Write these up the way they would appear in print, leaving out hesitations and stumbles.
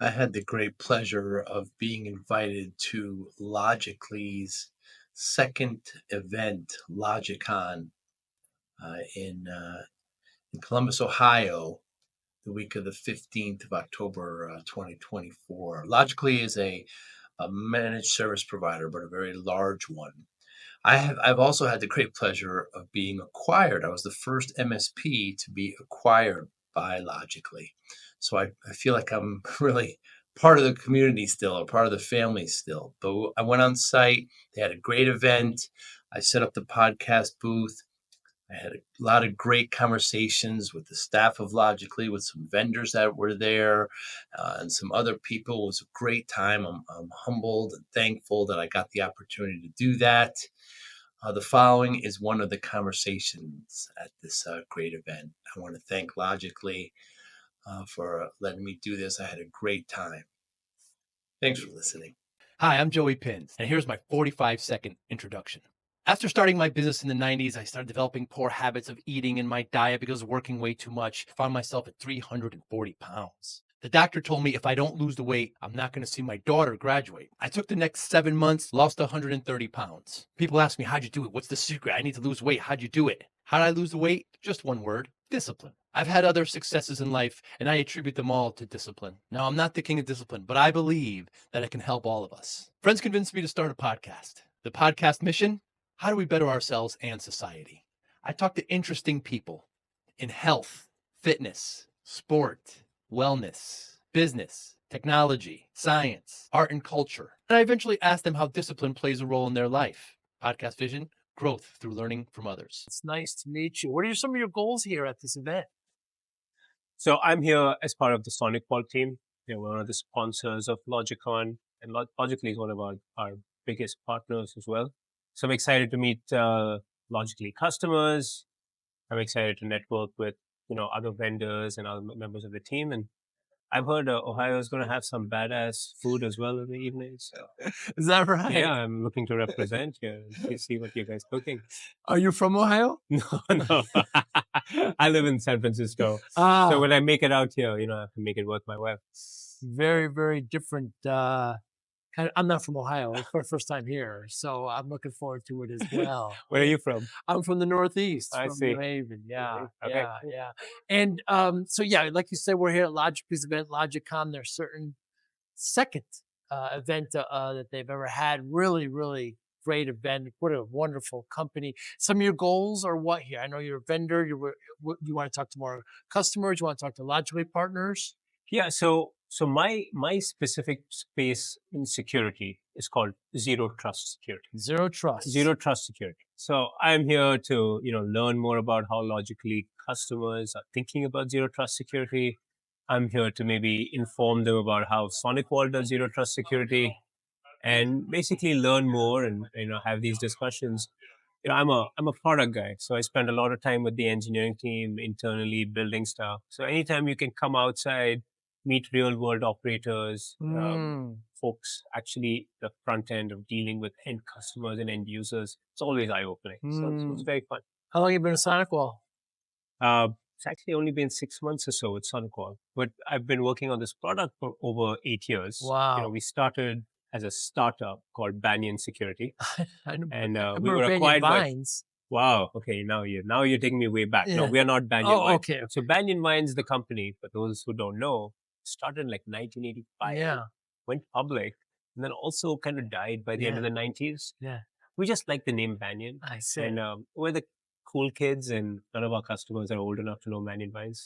I had the great pleasure of being invited to Logically's second event, LogicCon, in Columbus, Ohio, the week of the 15th of October, 2024. Logically is a managed service provider, but a very large one. I've also had the great pleasure of being acquired. I was the first MSP to be acquired by Logically. So I feel like I'm really part of the community still, or part of the family still. But I went on site, they had a great event. I set up the podcast booth. I had a lot of great conversations with the staff of Logically, with some vendors that were there, and some other people. It was a great time. I'm humbled and thankful that I got the opportunity to do that. The following is one of the conversations at this great event. I want to thank Logically for letting me do this. I had a great time. Thanks for listening. Hi, I'm Joey Pinz, and here's my 45-second introduction. After starting my business in the 90s, I started developing poor habits of eating in my diet because of working way too much. I found myself at 340 pounds. The doctor told me if I don't lose the weight, I'm not going to see my daughter graduate. I took the next 7 months, lost 130 pounds. People ask me, how'd you do it? What's the secret? I need to lose weight. How'd you do it? How did I lose the weight? Just one word: discipline. I've had other successes in life, and I attribute them all to discipline. Now, I'm not the king of discipline, but I believe that it can help all of us. Friends convinced me to start a podcast. The podcast mission: how do we better ourselves and society? I talk to interesting people in health, fitness, sport, wellness, business, technology, science, art, and culture. And I eventually ask them how discipline plays a role in their life. Podcast vision: growth through learning from others. It's nice to meet you. What are some of your goals here at this event? So I'm here as part of the SonicWall team. We're one of the sponsors of LogicOn, and Logically is one of our biggest partners as well. So I'm excited to meet Logically customers. I'm excited to network with other vendors and other members of the team. And I've heard Ohio is going to have some badass food as well in the evening. So Is that right? yeah, I'm looking to represent here and see what you guys cooking. Are you from Ohio? No. I live in San Francisco. So when I make it out here, I have to make it worth my while. Very, very different. I'm not from Ohio. It's my first time here, so I'm looking forward to it as well. Where are you from? I'm from the Northeast, I from see. New Haven. Yeah, Okay, yeah, cool. yeah. And so yeah, like you said, we're here at Logically's event, LogicCon. Their certain second event that they've ever had. Really, really great event. What a wonderful company. Some of your goals are what here? I know you're a vendor. You want to talk to more customers. You want to talk to Logically partners. Yeah. So my specific space in security is called zero trust security. Zero trust. Zero trust security. So I'm here to learn more about how Logically customers are thinking about zero trust security. I'm here to maybe inform them about how SonicWall does zero trust security, and basically learn more and have these discussions. I'm a product guy, so I spend a lot of time with the engineering team internally building stuff. So anytime you can come outside, meet real world operators, folks actually the front end of dealing with end customers and end users, it's always eye opening. So it's very fun. How long have you been at SonicWall? It's actually only been 6 months or so with SonicWall, but I've been working on this product for over 8 years. Wow. We started as a startup called Banyan Security, I know, and I we remember were Banyan acquired by. Vines. Wow. Okay. Now you're taking me way back. No, Yeah. we are not Banyan Oh, Vines. okay. So Banyan Vines, the company, for those who don't know, started in like 1985. Yeah. Went public, and then also kind of died by the end of the 90s. Yeah. We just like the name Banyan. I see. And we're the cool kids, and none of our customers are old enough to know Banyan Vines.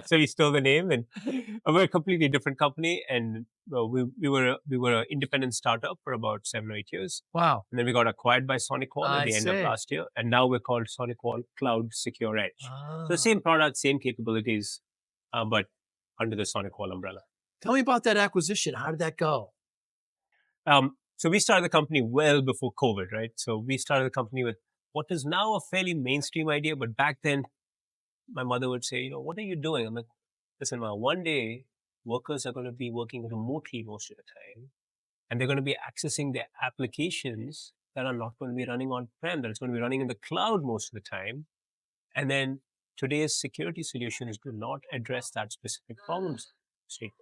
So we stole the name, and we're a completely different company. And we were an independent startup for about 7 or 8 years. Wow. And then we got acquired by SonicWall at the end of last year. And now we're called SonicWall Cloud Secure Edge. So same product, same capabilities, but under the SonicWall umbrella. Tell me about that acquisition. How did that go? So we started the company well before COVID, right? So we started the company with what is now a fairly mainstream idea, but back then my mother would say, what are you doing? I'm like, listen, Ma, one day workers are going to be working remotely most of the time, and they're going to be accessing their applications that are not going to be running on-prem, that it's going to be running in the cloud most of the time. And then today's security solutions do not address that specific problem statement.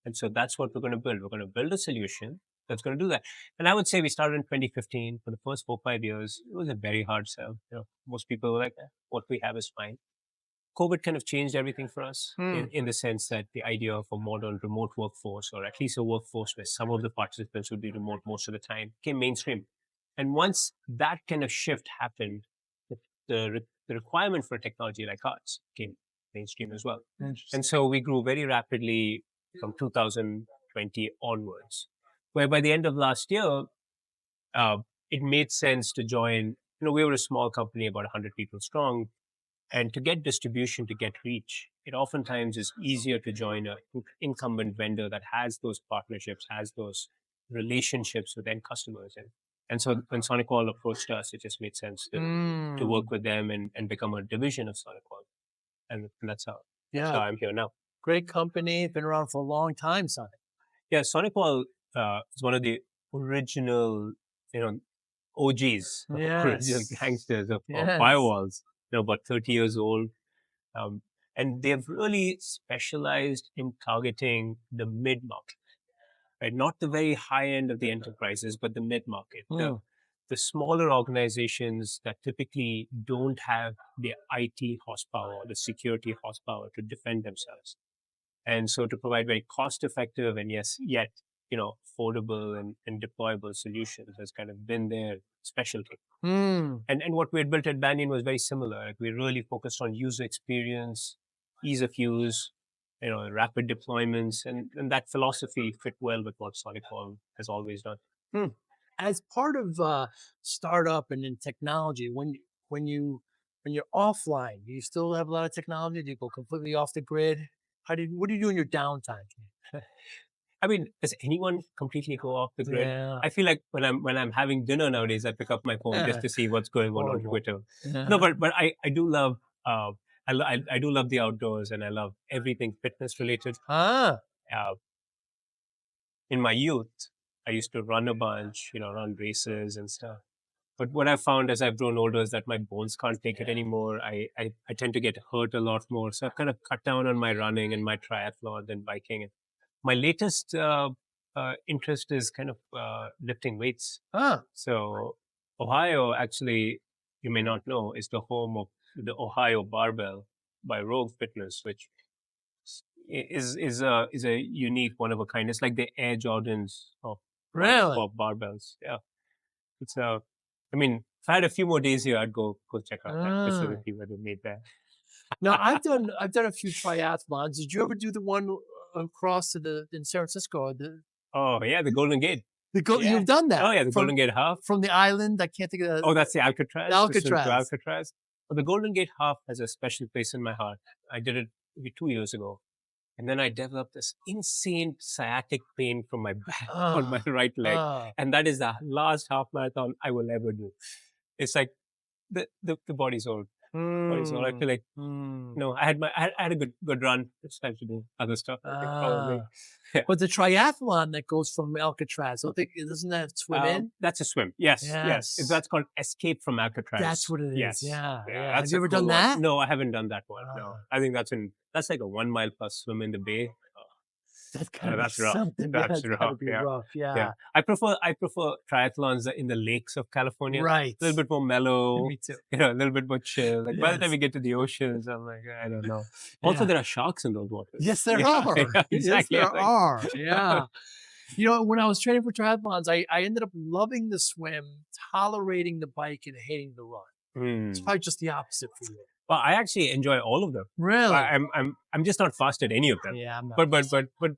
And so that's what we're going to build. We're going to build a solution that's going to do that. And I would say we started in 2015. For the first 4-5 years, it was a very hard sell. Most people were like, what we have is fine. COVID kind of changed everything for us in the sense that the idea of a modern remote workforce, or at least a workforce where some of the participants would be remote most of the time, came mainstream. And once that kind of shift happened, the requirement for a technology like ours came mainstream as well. And so we grew very rapidly from 2020 onwards, where by the end of last year, it made sense to join. We were a small company, about 100 people strong. And to get distribution, to get reach, it oftentimes is easier to join an incumbent vendor that has those partnerships, has those relationships with end customers. And so when SonicWall approached us, it just made sense to work with them and become a division of SonicWall. And that's how I'm here now. Great company, been around for a long time, Sonic. Yeah, SonicWall is one of the original, OGs, original gangsters of firewalls. About 30 years old. And they've really specialized in targeting the mid-market, right? Not the very high end of the enterprises, but the mid-market. The smaller organizations that typically don't have the IT horsepower, the security horsepower to defend themselves. And so to provide very cost-effective and yet affordable and deployable solutions has kind of been their specialty. And what we had built at Banyan was very similar. Like, we really focused on user experience, ease of use, rapid deployments, and that philosophy fit well with what SonicWall has always done. As part of startup and in technology, when you're offline, do you still have a lot of technology? Do you go completely off the grid? What do you do in your downtime? I mean, does anyone completely go off the grid? Yeah. I feel like when I'm having dinner nowadays, I pick up my phone just to see what's going on Twitter. No, but I do love I do love the outdoors, and I love everything fitness related. In my youth, I used to run a bunch, run races and stuff. But what I've found as I've grown older is that my bones can't take it anymore. I tend to get hurt a lot more. So I've kind of cut down on my running and my triathlon and biking. My latest interest is kind of lifting weights. So Ohio, actually, you may not know, is the home of the Ohio Barbell by Rogue Fitness, which is a unique, one of a kind. It's like the Air Jordans of barbells. Yeah, it's I mean, if I had a few more days here, I'd go check out that facility where they made that. Now, I've done a few triathlons. Did you ever do the one across in San Francisco? Oh yeah, the Golden Gate. You've done that? Oh yeah, the Golden Gate half from the island. I can't think of that. Oh, that's the Alcatraz. Alcatraz. Well, the Golden Gate half has a special place in my heart. I did it maybe 2 years ago, and then I developed this insane sciatic pain from my back on my right leg, and that is the last half marathon I will ever do. It's like the body's old. So I feel like I had a good run. It's time to do other stuff. I think probably. Yeah. But the triathlon that goes from Alcatraz, doesn't that swim in? That's a swim. Yes. That's called Escape from Alcatraz. That's what it is. Yes. Yeah. Have you ever done that? No, I haven't done that one. No, I think that's like a 1 mile plus swim in the bay. That's kind of rough. something. That's rough. Yeah. I prefer triathlons in the lakes of California. Right. A little bit more mellow. Me too. A little bit more chill. Like by the time we get to the oceans, I'm like, I don't know. Also, there are sharks in those waters. Yes, there are. Exactly. Yes, there are. Yeah. When I was training for triathlons, I ended up loving the swim, tolerating the bike, and hating the run. It's probably just the opposite for you. Well, I actually enjoy all of them. Really? I'm just not fast at any of them. Yeah, I'm not. But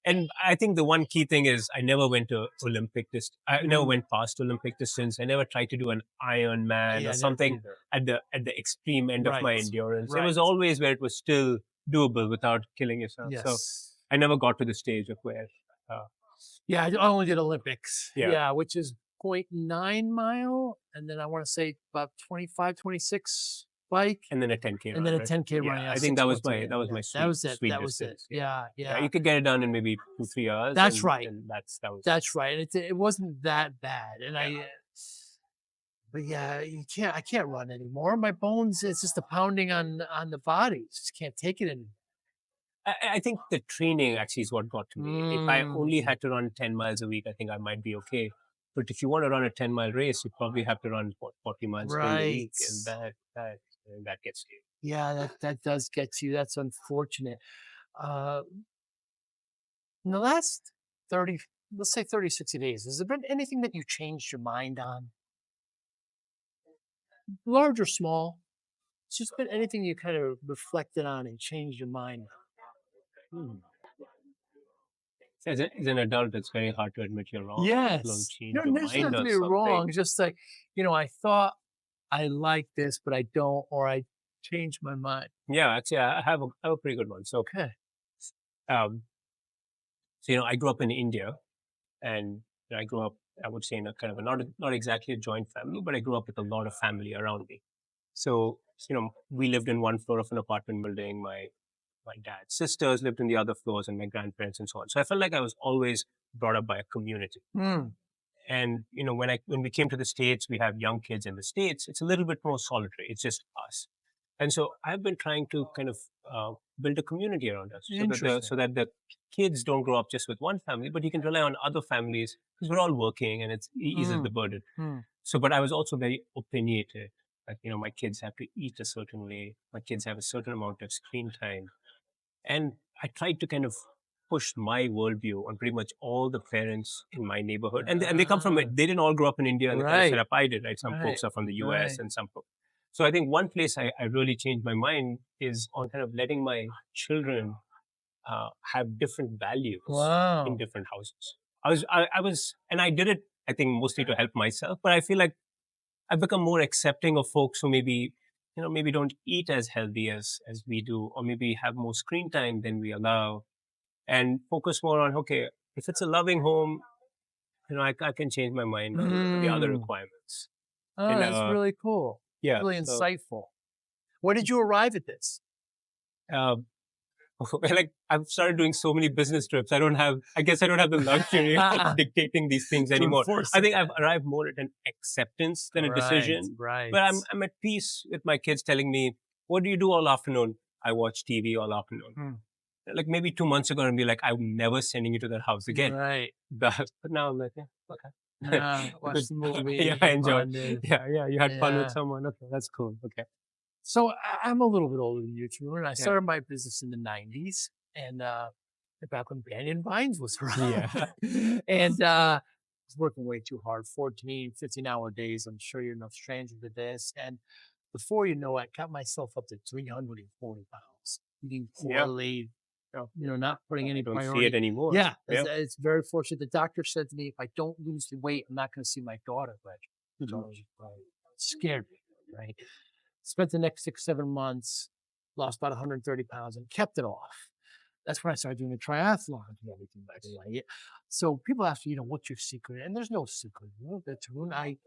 and I think the one key thing is I never went to Olympic distance. I never went past Olympic distance. I never tried to do an Ironman or something at the extreme end of my endurance. Right. It was always where it was still doable without killing yourself. Yes. So I never got to the stage of where. I only did Olympics. Yeah, which is 0.9 mile, and then I want to say about 25, 26 bike, and then a 10K, and then a 10K run. I think that was my sweet. That was it. Yeah. You could get it done in maybe 2-3 hours. That's right. And that's right. And it wasn't that bad. And but I can't run anymore. My bones, it's just the pounding on the body. Just can't take it anymore. I think the training actually is what got to me. If I only Mm. had to run 10 miles a week, I think I might be okay. But if you want to run a 10-mile race, you probably have to run 40 miles during the week, Right. and that gets you. Yeah, that does get to you. That's unfortunate. Uh, in the last 30, let's say 30, 60 days, has there been anything that you changed your mind on? Large or small? It's just been anything you kind of reflected on and changed your mind on? Hmm. As an adult, it's very hard to admit you're wrong, let alone Yes. change No, your it doesn't mind have to on be something. wrong. Just like, I thought I like this, but I don't, or I changed my mind. Yeah, actually, I have a pretty good one. So, Okay. um, I grew up in India, and I grew up, I would say, in a kind of not exactly a joint family, but I grew up with a lot of family around me. So, we lived in one floor of an apartment building. My dad's sisters lived in the other floors, and my grandparents and so on. So I felt like I was always brought up by a community. Hmm. And when we came to the States, we have young kids in the States. It's a little bit more solitary. It's just us. And so I've been trying to kind of build a community around us, Interesting. so that the kids don't grow up just with one family, but you can rely on other families because we're all working, and it eases the Mm. burden. Mm. So, but I was also very opinionated. Like, my kids have to eat a certain way. My kids have a certain amount of screen time. And I tried to kind of push my worldview on pretty much all the parents in my neighborhood. And they come from it. Ah, They didn't all grow up in India in the kind of right, setup I did, right? Some right, folks are from the US right. and some folks. So I think one place I really changed my mind is on kind of letting my children have different values in Wow. different houses. I was, and I did it, I think, mostly to help myself, but I feel like I've become more accepting of folks who maybe don't eat as healthy as we do, or maybe have more screen time than we allow, and focus more on, okay, if it's a loving home, I can change my mind on the other Mm. requirements. Oh, And that's really cool. yeah, Really so insightful. Where did you arrive at this? uh, like I've started doing so many business trips. I guess I don't have the luxury of dictating these things To anymore. enforce I it. think I've arrived more at an acceptance than a Right, decision. right. But I'm at peace with my kids telling me, "What do you do all afternoon?" I watch TV all afternoon. Hmm. Like maybe 2 months ago, I'd be like, "I'm never sending you to that house again." Right. But now I'm like, yeah, okay. Yeah, watch Good. the movie, Yeah, I get enjoyed. bonded. Yeah, you had fun with Yeah. someone. Okay, that's cool. Okay. So I'm a little bit older than you, Tarun. I Yeah. started my business in the 90s and back when Banyan Vines was around. Yeah. And I was working way too hard, 14, 15-hour days. I'm sure you're no stranger to this. And before you know it, I got myself up to 340 pounds, eating Yeah. poorly, not putting any I don't see priority. it anymore. Yeah, Yeah. it's very fortunate. The doctor said to me, if I don't lose the weight, I'm not going to see my daughter. But scared me, right? Spent the next 6, 7 months, lost about 130 pounds and kept it off. That's when I started doing the triathlons and everything, by the way. So people ask me, what's your secret? And there's no secret. I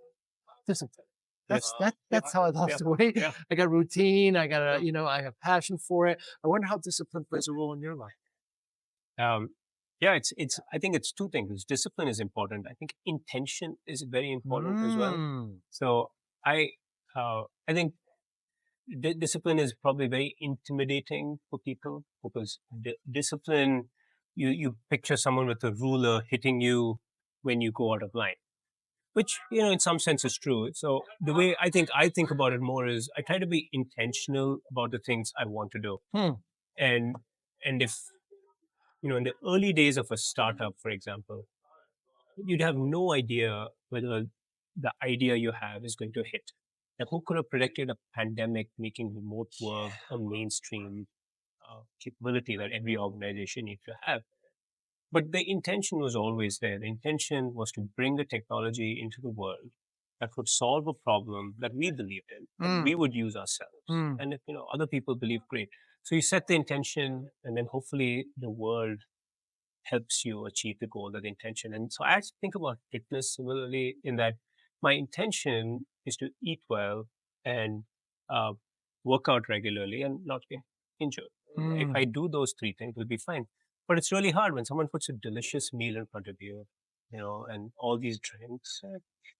discipline. Yes. That's how I lost the weight. Yeah. I got routine. I got I have passion for it. I wonder how discipline plays a role in your life. Yeah, it's I think it's two things. Discipline is important. I think intention is very important as well. Mm. So I think discipline is probably very intimidating for people because discipline, you picture someone with a ruler hitting you when you go out of line, which in some sense is true. So the way I think about it more is I try to be intentional about the things I want to do, Hmm. and if in the early days of a startup, for example, you'd have no idea whether the idea you have is going to hit. Like, who could have predicted a pandemic making remote work a mainstream capability that every organization needs to have? But the intention was always there. The intention was to bring the technology into the world that would solve a problem that we believed in, that we would use ourselves. Mm. And if other people believe, great. So you set the intention, and then hopefully the world helps you achieve the goal, the intention. And so I think about fitness similarly in that my intention is to eat well and uh, work out regularly and not get injured. If I do those three things, we'll be fine. But it's really hard when someone puts a delicious meal in front of you, and all these drinks.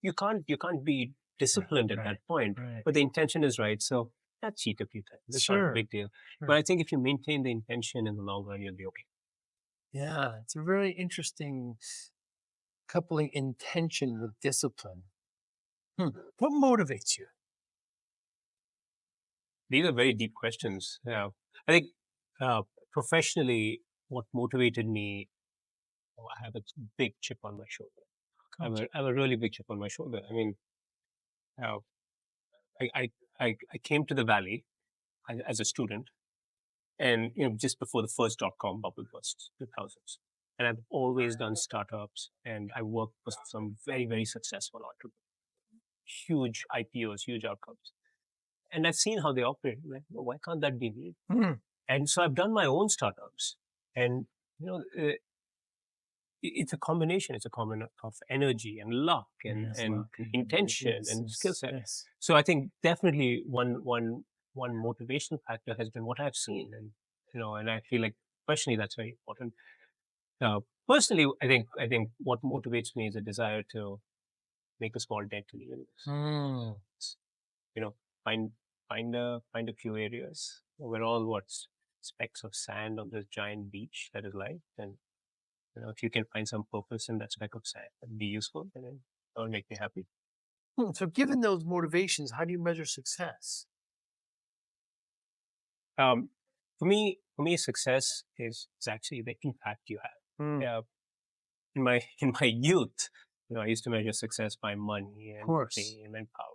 You can't be disciplined at that point. Right. But the intention is right. So That's cheat a few times. It's not Sure. a big deal. Sure. But I think if you maintain the intention in the long run, you'll be okay. Yeah, it's a very interesting coupling intention with discipline. What motivates you? These are very deep questions. I think professionally, what motivated me, I have a big chip on my shoulder. I have a really big chip on my shoulder. I mean, uh, I came to the Valley as a student, and just before the first .com bubble burst, 2000s, and I've always done startups, and I worked for some very, very successful entrepreneurs, huge IPOs, huge outcomes, and I've seen how they operate. Like, well, why can't that be me? And so I've done my own startups, and it's a combination. It's a combination of energy and luck and intention and skill set. Yes. So I think definitely one motivational factor has been what I've seen, and and I feel like personally that's very important. Personally, I think what motivates me is a desire to make a small dent in the universe. Find find a few areas. We're all specks of sand on this giant beach that is life, and if you can find some purpose in that speck of sand and be useful, then that will make me happy. So, given those motivations, how do you measure success? For me, success is actually the impact you have. In my youth, I used to measure success by money and fame and power.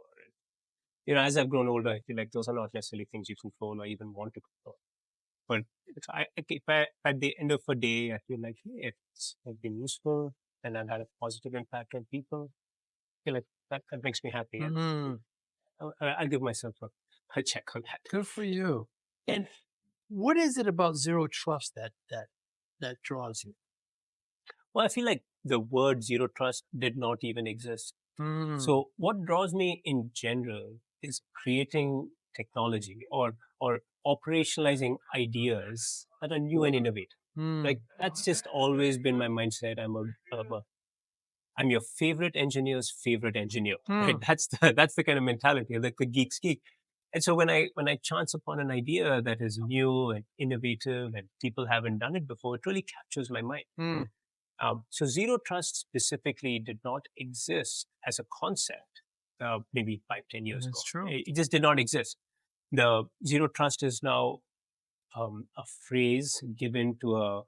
As I've grown older, I feel like those are not necessarily things you control or even want to control. But if I, at the end of a day, I feel like, hey, I've been useful and I've had a positive impact on people, I feel like that makes me happy. And I'll give myself a check on that. Good for you. And what is it about zero trust that draws you? Well, I feel like the word zero trust did not even exist. So what draws me in general is creating technology or operationalizing ideas that are new and innovative. Like that's just always been my mindset. I'm your favorite engineer's favorite engineer. Right? That's the kind of mentality, like the geek's geek. And so when I chance upon an idea that is new and innovative and people haven't done it before, it really captures my mind. So zero trust specifically did not exist as a concept maybe 5-10 years ago. True. It just did not exist. The zero trust is now a phrase given to a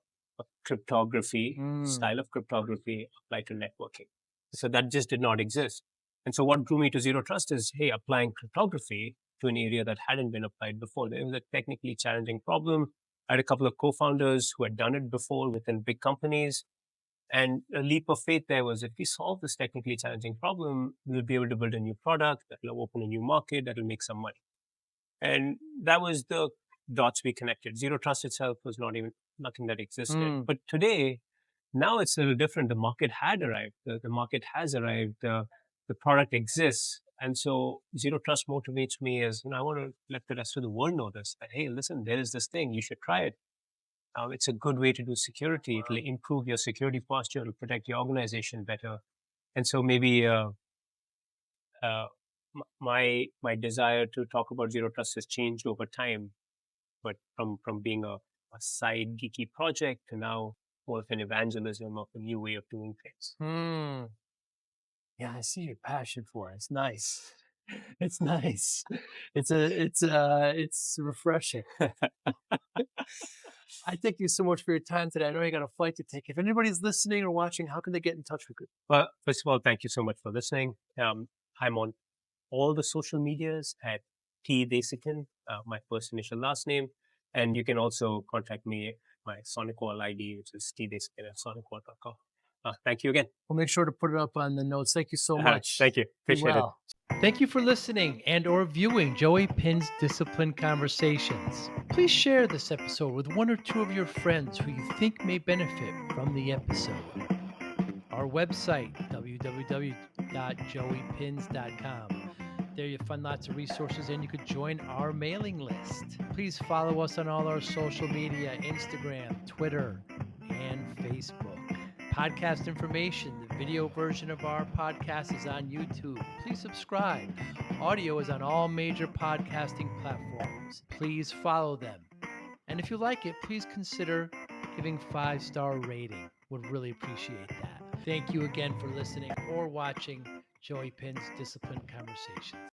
cryptography style of cryptography applied to networking. So that just did not exist. And so what drew me to zero trust is, hey, applying cryptography to an area that hadn't been applied before. It was a technically challenging problem. I had a couple of co-founders who had done it before within big companies. And a leap of faith there was, if we solve this technically challenging problem, we'll be able to build a new product that will open a new market that will make some money. And that was the dots we connected. Zero trust itself was nothing that existed. But today, now it's a little different. The market had arrived. The market has arrived. The product exists. And so zero trust motivates me as, I want to let the rest of the world know this, that, hey, listen, there is this thing, you should try it. It's a good way to do security. It'll improve your security posture. It'll protect your organization better. And so maybe my desire to talk about zero trust has changed over time, but from being a side geeky project to now more of an evangelism of a new way of doing things. Yeah, I see your passion for it. It's nice. It's nice. It's refreshing. I thank you so much for your time today. I know you got a flight to take. If anybody's listening or watching, how can they get in touch with you? Well, first of all, thank you so much for listening. I'm on all the social medias at T Desikan, my first initial last name. And you can also contact me, my SonicWall ID, which is tdesikan@sonicwall.com. Thank you again. We'll make sure to put it up on the notes. Thank you so much. Thank you. Appreciate it. Thank you for listening and or viewing Joey Pinz Discipline Conversations. Please share this episode with one or two of your friends who you think may benefit from the episode. Our website, www.joeypinz.com. There you'll find lots of resources and you could join our mailing list. Please follow us on all our social media, Instagram, Twitter, and Facebook. Podcast information, the video version of our podcast is on YouTube. Please subscribe. Audio is on all major podcasting platforms. Please follow them. And if you like it, please consider giving 5-star rating. Would really appreciate that. Thank you again for listening or watching Joey Pinz Disciplined Conversations.